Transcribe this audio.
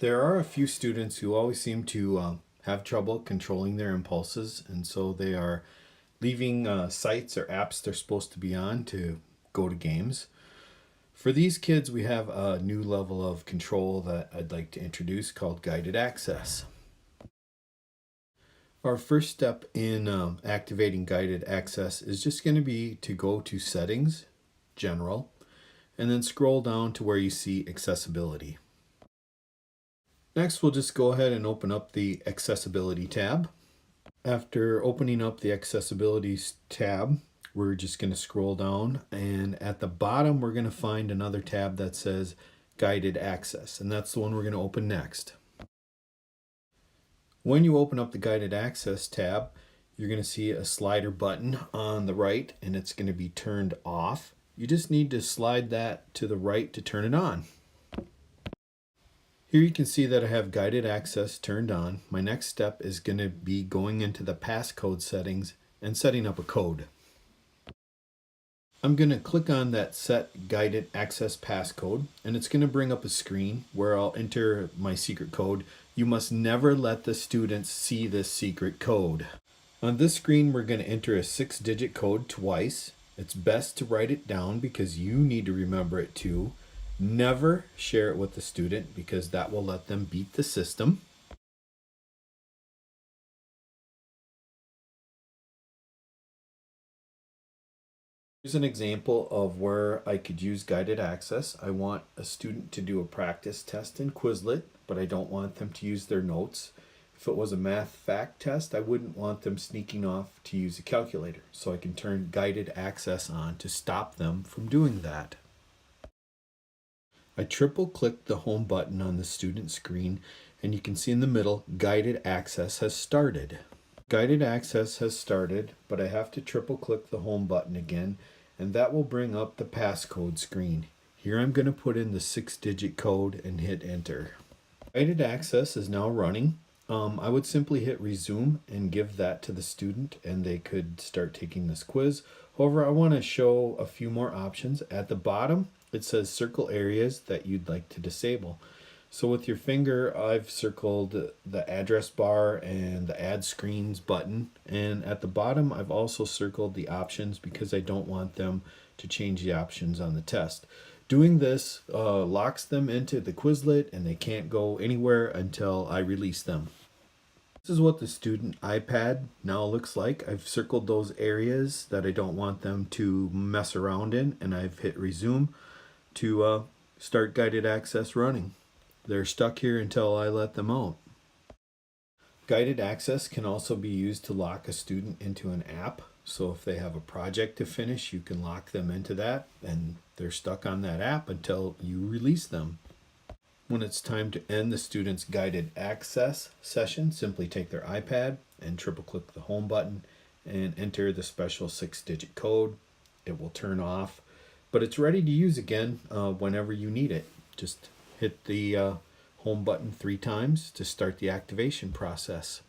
There are a few students who always seem to have trouble controlling their impulses, and so they are leaving sites or apps they're supposed to be on to go to games. For these kids, we have a new level of control that I'd like to introduce called guided access. Our first step in activating guided access is just going to be to go to Settings, General, and then scroll down to where you see Accessibility. Next, we'll just go ahead and open up the Accessibility tab. After opening up the Accessibility tab, we're just going to scroll down, and at the bottom we're going to find another tab that says Guided Access, and that's the one we're going to open next. When you open up the Guided Access tab, you're going to see a slider button on the right, and it's going to be turned off. You just need to slide that to the right to turn it on. Here you can see that I have guided access turned on. My next step is going to be going into the passcode settings and setting up a code. I'm going to click on that set guided access passcode, and it's going to bring up a screen where I'll enter my secret code. You must never let the students see this secret code. On this screen, we're going to enter a 6-digit code twice. It's best to write it down because you need to remember it too. Never share it with the student because that will let them beat the system. Here's an example of where I could use guided access. I want a student to do a practice test in Quizlet, but I don't want them to use their notes. If it was a math fact test, I wouldn't want them sneaking off to use a calculator, so I can turn guided access on to stop them from doing that. I triple click the home button on the student screen, and you can see in the middle, guided access has started. Guided access has started, but I have to triple click the home button again, and that will bring up the passcode screen. Here I'm going to put in the 6-digit code and hit enter. Guided access is now running. I would simply hit resume and give that to the student, and they could start taking this quiz. However, I want to show a few more options. At the bottom, it says circle areas that you'd like to disable. So with your finger, I've circled the address bar and the add screens button. And at the bottom, I've also circled the options because I don't want them to change the options on the test. Doing this locks them into the Quizlet, and they can't go anywhere until I release them. This is what the student iPad now looks like. I've circled those areas that I don't want them to mess around in, and I've hit resume to start guided access running. They're stuck here until I let them out. Guided access can also be used to lock a student into an app. So if they have a project to finish, you can lock them into that, and they're stuck on that app until you release them. When it's time to end the student's guided access session, simply take their iPad and triple click the home button and enter the special 6-digit code. It will turn off, but it's ready to use again whenever you need it. Just hit the home button 3 times to start the activation process.